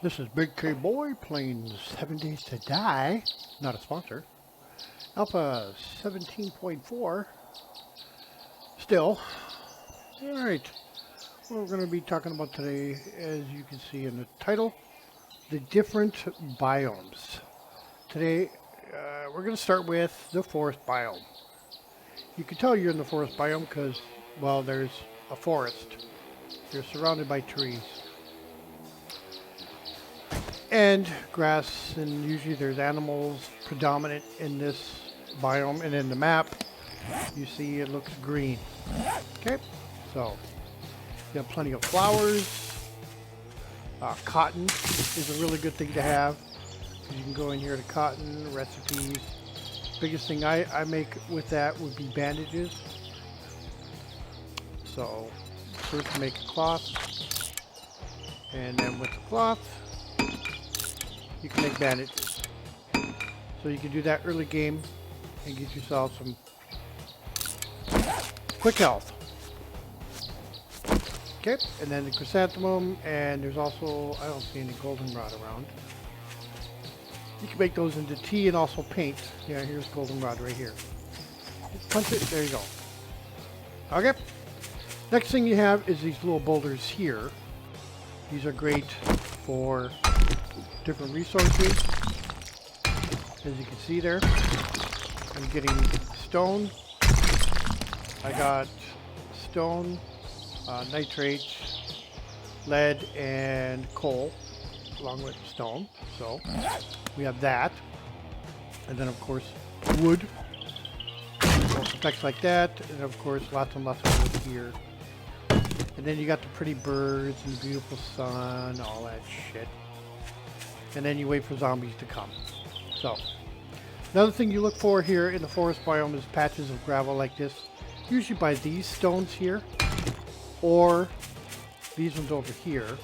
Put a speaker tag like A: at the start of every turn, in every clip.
A: This is Big K Boy playing 7 Days to Die, not a sponsor. Alpha 17.4. Still. Alright, what we're going to be talking about today, as you can see in the title, the different biomes. Today, we're going to start with the forest biome. You can tell you're in the forest biome because, well, there's a forest. You're surrounded by trees. And grass, and usually there's animals predominant in this biome, and in the map you see it looks green. Okay, so you have plenty of flowers. Cotton is a really good thing to have. You can go in here to cotton recipes. Biggest thing I make with that would be bandages. So first make a cloth, and then with the cloth you can make bandages. So you can do that early game and get yourself some quick health. Okay, and then the chrysanthemum, and there's also, I don't see any goldenrod around. You can make those into tea and also paint. Yeah, here's goldenrod right here. Just punch it, there you go. Okay, next thing you have is these little boulders here. These are great for different resources. As you can see there, I'm getting stone. I got stone, nitrate, lead, and coal along with stone. So we have that. And then of course wood. Also effects like that. And of course lots and lots of wood here. And then you got the pretty birds and the beautiful sun, all that shit. And then you wait for zombies to come. So, another thing you look for here in the forest biome is patches of gravel like this. Usually by these stones here, or these ones over here.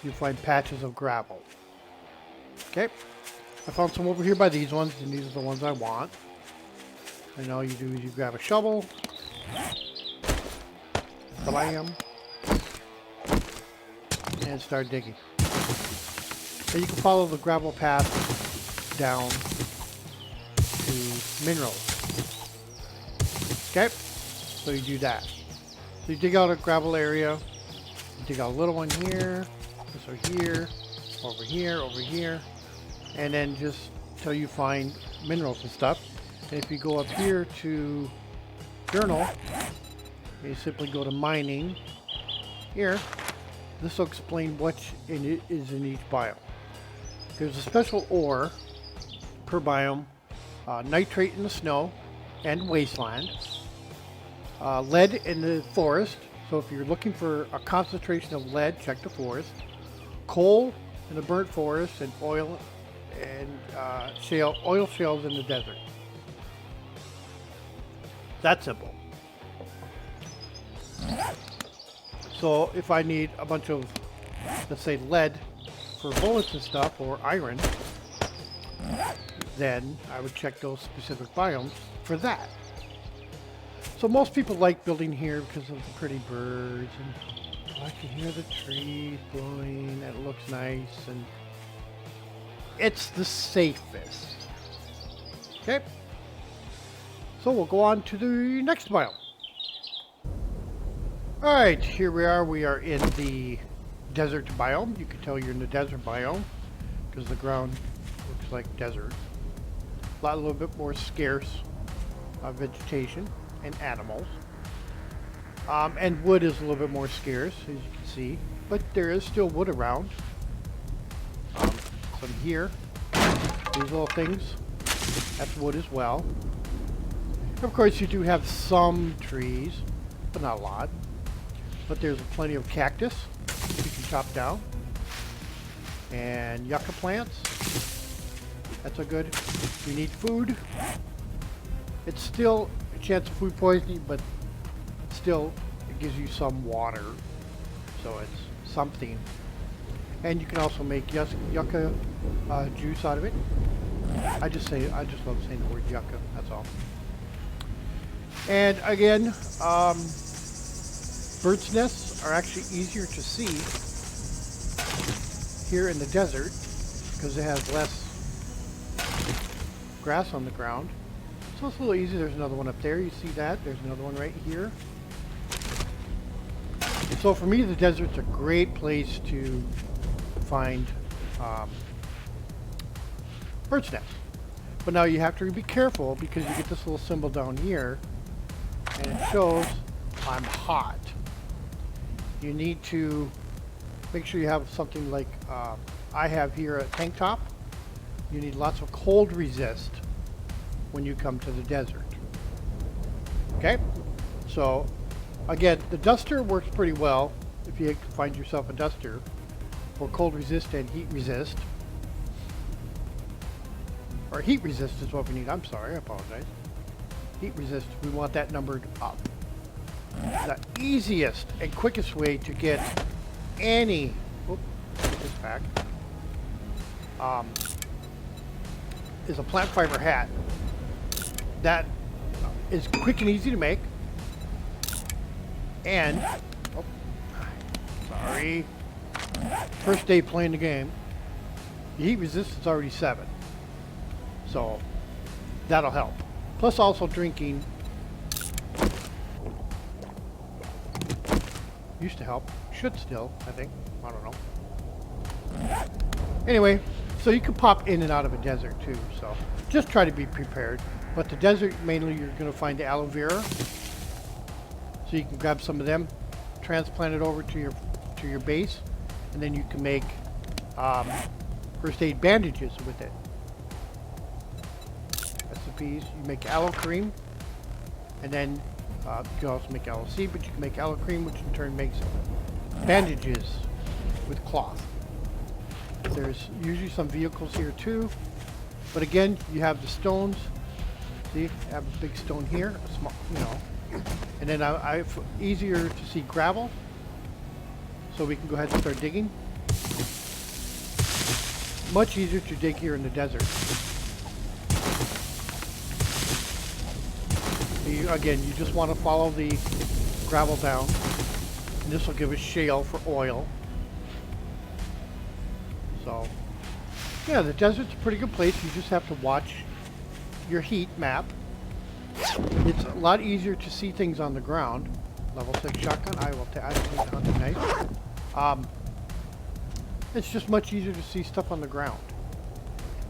A: You find patches of gravel. Okay, I found some over here by these ones, and these are the ones I want. And all you do is you grab a shovel. Blam. And start digging. And you can follow the gravel path down to minerals. Okay? So you do that. So you dig out a gravel area. You dig out a little one here. This over here. Over here. And then just till you find minerals and stuff. And if you go up here to journal, you simply go to mining here. This will explain what is in each biome. There's a special ore per biome, nitrate in the snow and wasteland, lead in the forest. So if you're looking for a concentration of lead, check the forest. Coal in the burnt forest, and oil and oil shales in the desert. That's simple. So if I need a bunch of, let's say, lead for bullets and stuff, or iron, then I would check those specific biomes for that. So most people like building here because of the pretty birds, and I can hear the trees blowing, and it looks nice, and it's the safest. Okay, so we'll go on to the next biome. Alright, here we are. We are in the desert biome. You can tell you're in the desert biome because the ground looks like desert. A little bit more scarce vegetation and animals. And wood is a little bit more scarce, as you can see. But there is still wood around. Some here. These little things. That's wood as well. Of course, you do have some trees, but not a lot. But there's plenty of cactus you can chop down. And yucca plants. That's a good. We need food. It's still a chance of food poisoning, but still it gives you some water. So it's something. And you can also make yucca juice out of it. I just love saying the word yucca, that's all. And again, Birds' nests are actually easier to see here in the desert because it has less grass on the ground. So it's a little easy. There's another one up there. You see that? There's another one right here. So for me, the desert's a great place to find bird's nests. But now you have to be careful because you get this little symbol down here and it shows I'm hot. You need to make sure you have something like I have here a tank top. You need lots of cold resist when you come to the desert. Okay? So again, the duster works pretty well if you can find yourself a duster for cold resist and heat resist. Or heat resist is what we need. I'm sorry, I apologize. Heat resist, we want that numbered up. The easiest and quickest way to get any, this pack, is a plant fiber hat. That is quick and easy to make. And, sorry, first day playing the game, the heat resistance is already 7. So that'll help. Plus also drinking used to help. Should still, I think. I don't know. Anyway, so you can pop in and out of a desert too. So just try to be prepared. But the desert, mainly you're going to find the aloe vera. So you can grab some of them, transplant it over to your base, and then you can make first aid bandages with it. Recipes, you make aloe cream, and then you can also make aloe seed, but you can make aloe cream, which in turn makes bandages with cloth. There's usually some vehicles here too, but again, you have the stones. See, I have a big stone here, a small, you know, and then I've easier to see gravel, so we can go ahead and start digging. Much easier to dig here in the desert. Again, you just want to follow the gravel down, and this will give us shale for oil. So, yeah, the desert's a pretty good place. You just have to watch your heat map. It's a lot easier to see things on the ground. Level 6 shotgun, I will take the hunting knife. It's just much easier to see stuff on the ground.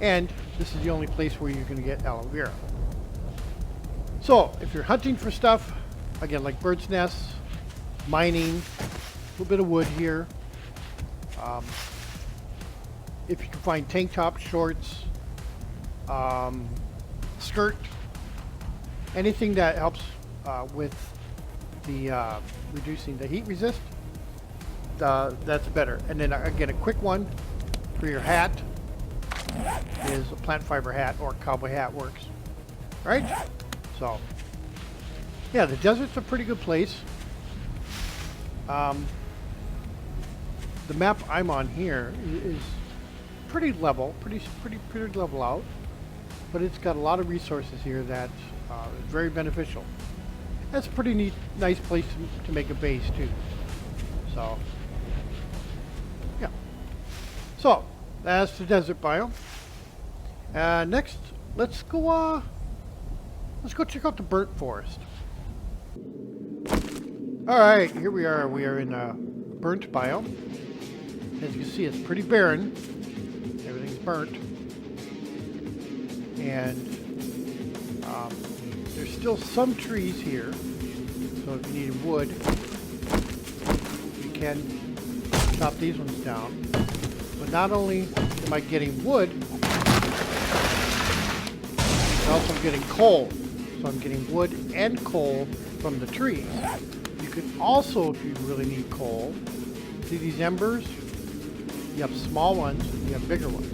A: And this is the only place where you're going to get aloe vera. So, if you're hunting for stuff, again, like bird's nests, mining, a little bit of wood here. If you can find tank tops, shorts, skirt, anything that helps with the reducing the heat resist, that's better. And then again, a quick one for your hat is a plant fiber hat or cowboy hat works. All right? So, yeah, the desert's a pretty good place. The map I'm on here is pretty level, pretty level out, but it's got a lot of resources here that is very beneficial. That's a pretty neat, nice place to make a base too. So, yeah. So that's the desert biome. Next, let's go check out the burnt forest. All right, here we are. We are in a burnt biome. As you can see, it's pretty barren. Everything's burnt. And there's still some trees here. So if you need wood, you can chop these ones down. But not only am I getting wood, I'm also getting coal. So I'm getting wood and coal from the trees. You can also, if you really need coal, see these embers? You have small ones, you have bigger ones.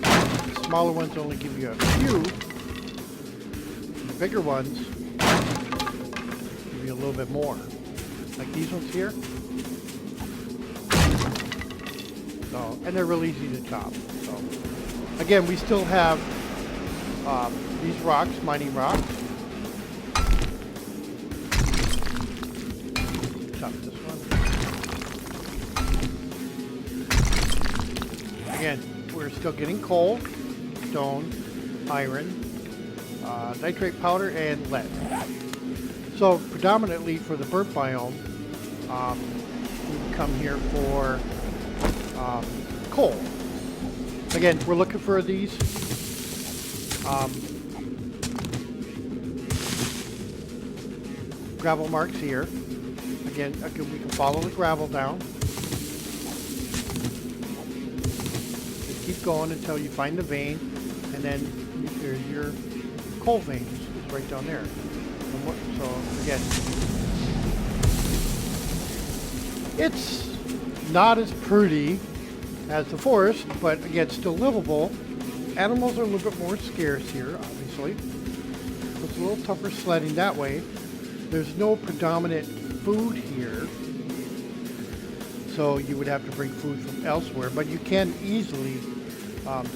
A: The smaller ones only give you a few. The bigger ones give you a little bit more. Like these ones here. So, and they're really easy to chop. So, again, we still have these rocks, mining rocks. stop this one. Again, we're still getting coal, stone, iron, nitrate powder, and lead. So predominantly for the burnt biome, we come here for coal. Again, we're looking for these gravel marks here. Again, we can follow the gravel down. Just keep going until you find the vein, and then there's your coal veins. It's right down there. So again, it's not as pretty as the forest, but again, still livable. Animals are a little bit more scarce here, obviously. It's a little tougher sledding that way. There's no predominant food here, so you would have to bring food from elsewhere, but you can easily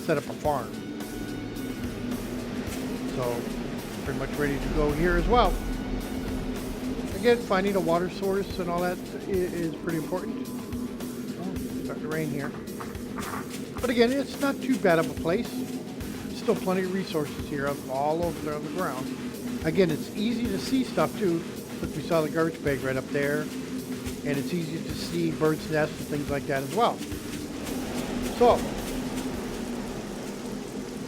A: set up a farm. So, pretty much ready to go here as well. Again, finding a water source and all that is pretty important. Oh, it's starting to rain here. But again, it's not too bad of a place. Still plenty of resources here all over on the ground. Again, it's easy to see stuff too. Look, we saw the garbage bag right up there. And it's easy to see birds' nests and things like that as well. So,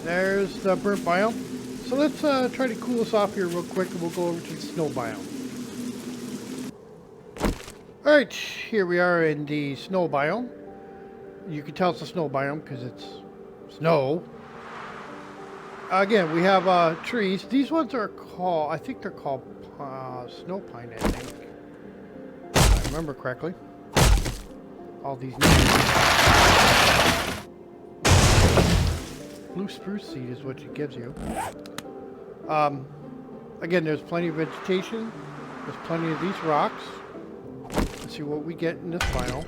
A: there's the burnt biome. So let's try to cool us off here real quick, and we'll go over to the snow biome. Alright, here we are in the snow biome. You can tell it's a snow biome because it's snow. Again, we have trees. These ones are called, I think they're called snow pine, I think. If I remember correctly. All these names. Blue spruce seed is what it gives you. Again, there's plenty of vegetation. There's plenty of these rocks. Let's see what we get in this final.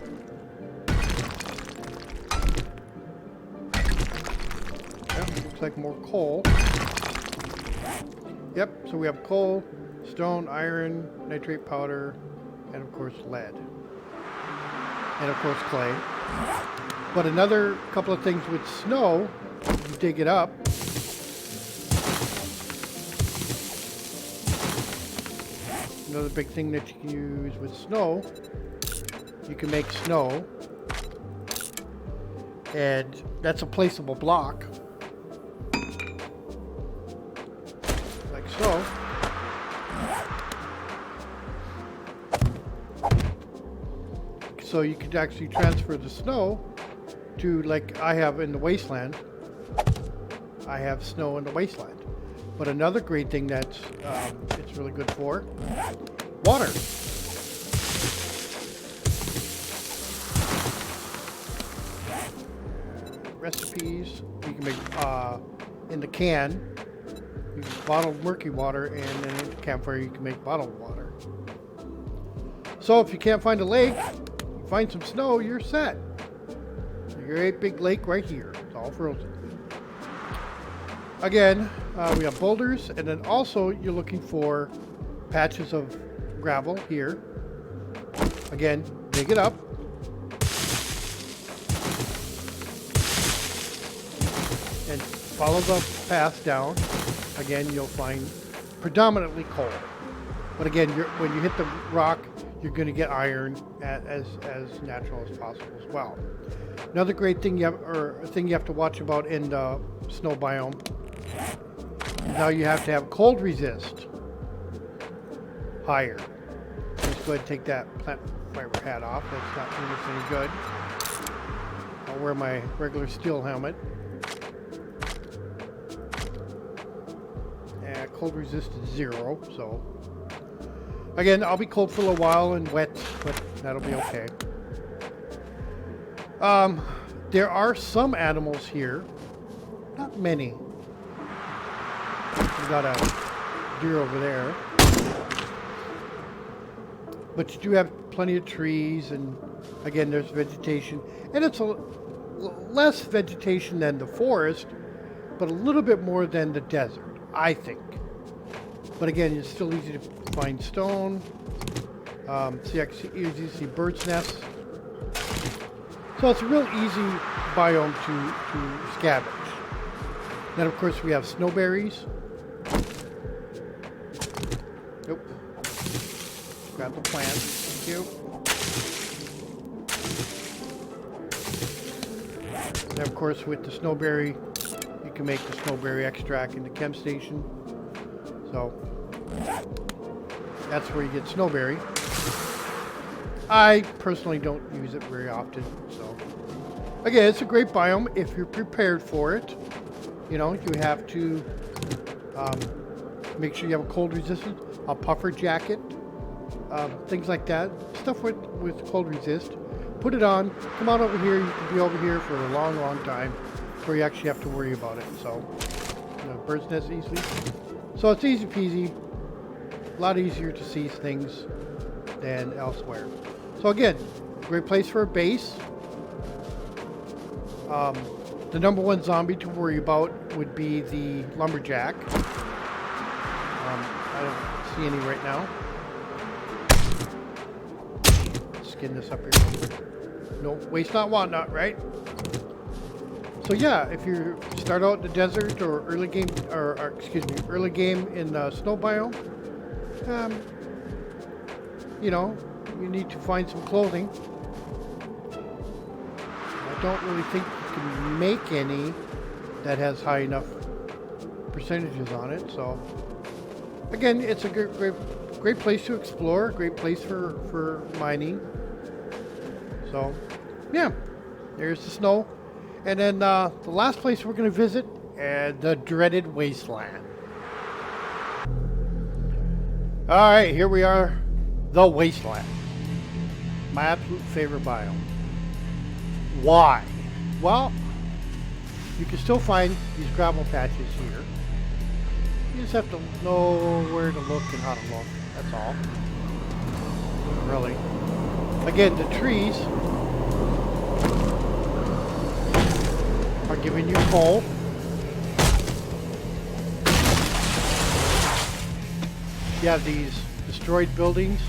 A: Looks like more coal. Yep, so we have coal, stone, iron, nitrate powder, and of course lead. And of course clay. But another couple of things with snow, you dig it up. Another big thing that you can use with snow, you can make snow. And that's a placeable block. So you could actually transfer the snow to, like I have in the Wasteland. I have snow in the Wasteland. But another great thing that's it's really good for, water. Recipes you can make in the can. You can bottle murky water, and then in the campfire you can make bottled water. So if you can't find a lake, you find some snow, you're set. Your great big lake right here. It's all frozen. Again, we have boulders, and then also you're looking for patches of gravel here. Again, dig it up. And follow the path down. Again, you'll find predominantly coal. But again, when you hit the rock, you're going to get iron as natural as possible as well. Another great thing you have to watch about in the snow biome. Now you have to have cold resist higher. Let's go ahead and take that plant fiber hat off. That's not doing us any good. I'll wear my regular steel helmet. And cold resist is 0, so again, I'll be cold for a little while and wet, but that'll be okay. There are some animals here, not many. We got a deer over there, but you do have plenty of trees, and again, there's vegetation, and it's less vegetation than the forest, but a little bit more than the desert, I think. But again, it's still easy to find stone, See, I can easily see birds' nests. So it's a real easy biome to scavenge. Then, of course, we have snowberries. Nope. Grab the plant. Thank you. And of course, with the snowberry, you can make the snowberry extract in the chem station. So that's where you get snowberry. I personally don't use it very often. So again, it's a great biome if you're prepared for it. You know, you have to make sure you have a cold resistant, a puffer jacket, things like that. Stuff with cold resist. Put it on, come on over here. You can be over here for a long, long time before you actually have to worry about it. So, you know, bird's nest easily. So it's easy peasy. A lot easier to see things than elsewhere. So again, great place for a base. The number one zombie to worry about would be the lumberjack. I don't see any right now. Skin this up here. No, waste not, want not, right? So yeah, if you start out in the desert or early game, early game in the snow biome, you know, you need to find some clothing. I don't really think you can make any that has high enough percentages on it. So again, it's a great place to explore, great place for mining. So yeah, there's the snow. And then the last place we're going to visit, the dreaded Wasteland. All right, here we are, the Wasteland. My absolute favorite biome. Why? Well, you can still find these gravel patches here. You just have to know where to look and how to look. That's all. Really. Again, the trees are giving you coal. You have these destroyed buildings.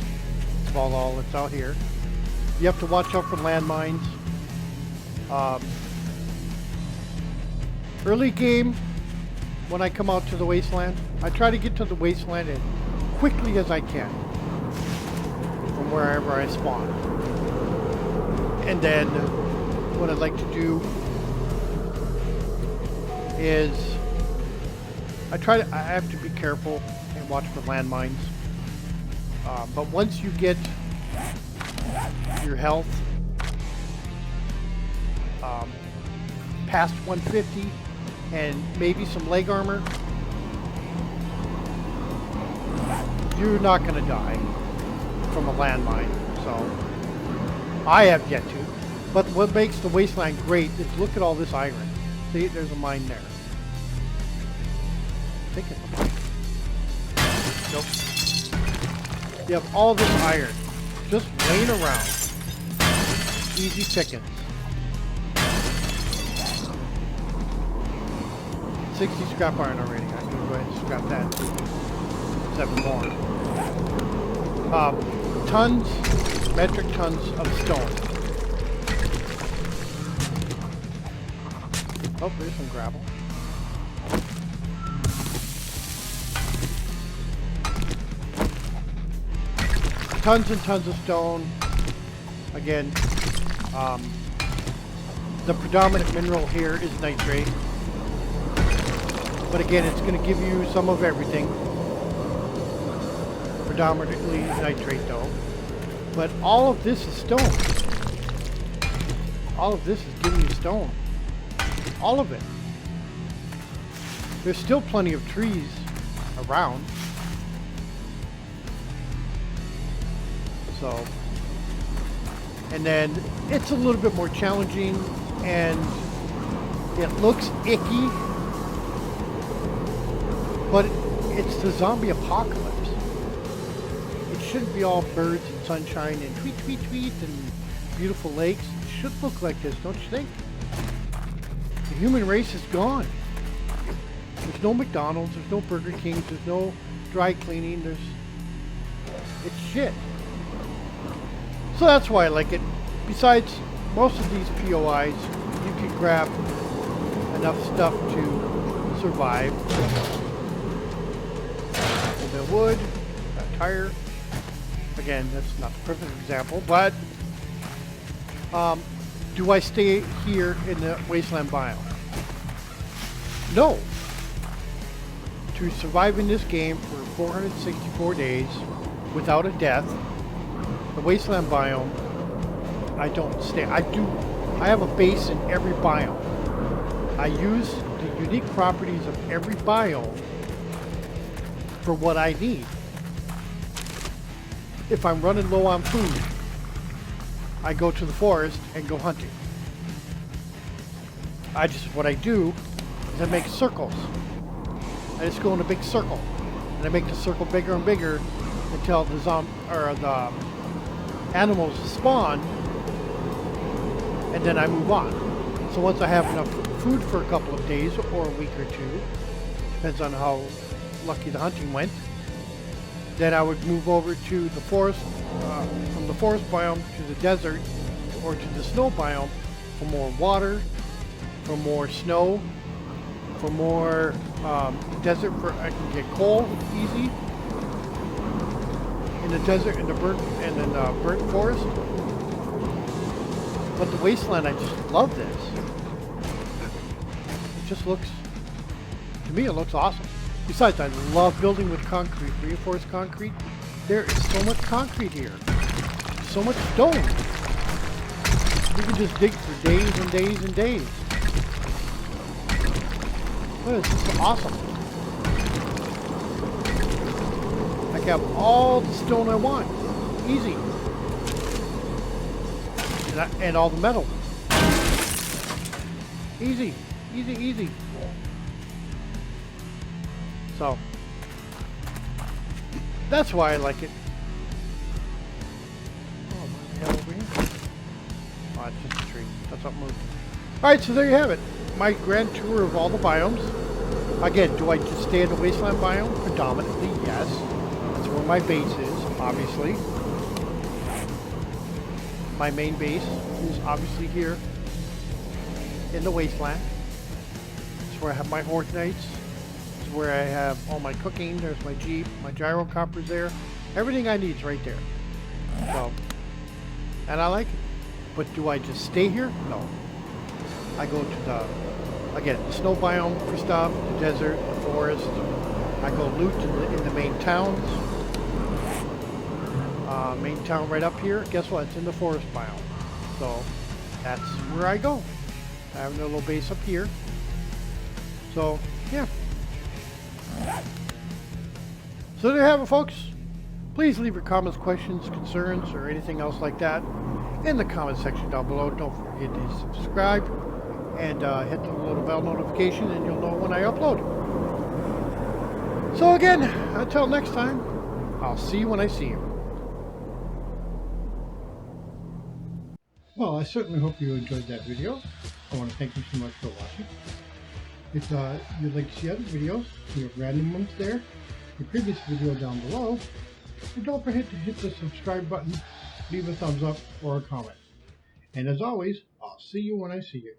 A: It's all that's out here. You have to watch out for landmines. Early game, when I come out to the Wasteland, I try to get to the Wasteland as quickly as I can from wherever I spawn. And then what I'd like to do is I have to be careful and watch for landmines. But once you get your health past 150 and maybe some leg armor, you're not going to die from a landmine. So I have yet to. But what makes the Wasteland great is look at all this iron. See, there's a mine there. I think it's a mine. Nope. You have all this iron just laying around. Easy pickings. 60 scrap iron already. I can go ahead and scrap that. 7 more. Tons, metric tons of stone. Oh, there's some gravel. Tons and tons of stone. Again, the predominant mineral here is nitrate. But again, it's going to give you some of everything. Predominantly nitrate though. But all of this is stone. All of this is giving you stone. All of it. There's still plenty of trees around. So, and then it's a little bit more challenging and it looks icky, but it's the zombie apocalypse. It shouldn't be all birds and sunshine and tweet, tweet, tweet and beautiful lakes. It should look like this, don't you think? The human race is gone. There's no McDonald's, there's no Burger Kings, there's no dry cleaning, it's shit. So that's why I like it. Besides, most of these POIs, you can grab enough stuff to survive. A little bit of wood, a tire. Again, that's not the perfect example, but do I stay here in the Wasteland biome? No. To survive in this game for 464 days without a death, the Wasteland biome, I don't stay. I have a base in every biome. I use the unique properties of every biome for what I need. If I'm running low on food, I go to the forest and go hunting. What I do is I make circles. I just go in a big circle, and I make the circle bigger and bigger until the animals spawn, and then I move on. So once I have enough food for a couple of days or a week or two, depends on how lucky the hunting went, then I would move over to the forest, from the forest biome to the desert or to the snow biome for more water, for more snow, for more desert. I can get coal easy in the desert, in the burnt forest. But the Wasteland, I just love this. It just looks, to me, it looks awesome. Besides, I love building with concrete, reinforced concrete. There is so much concrete here. So much stone. You can just dig for days and days and days. Oh, it's just awesome. I can have all the stone I want. Easy. And all the metal. Easy. Easy, easy. So, that's why I like it. Oh, what the hell over here? Oh, it's just a tree. That's not moving. Alright, so there you have it. My grand tour of all the biomes. Again, do I just stay in the Wasteland biome? Predominantly, yes. That's where my base is, obviously. My main base is obviously here in the Wasteland. It's where I have my Horde Knights. It's where I have all my cooking. There's my Jeep, my gyrocopter's there. Everything I need is right there. So, and I like it. But do I just stay here? No. I go to the snow biome for stuff, the desert, the forest. I go loot in the main towns. Main town right up here. Guess what? It's in the forest biome. So that's where I go. I have a little base up here. So yeah. So there you have it, folks. Please leave your comments, questions, concerns, or anything else like that in the comment section down below. Don't forget to subscribe and hit the little bell notification, and you'll know when I upload. So again, until next time, I'll see you when I see you. Well, I certainly hope you enjoyed that video. I want to thank you so much for watching. If you'd like to see other videos, we have random ones there, the previous video down below, and don't forget to hit the subscribe button, leave a thumbs up or a comment. And as always, I'll see you when I see you.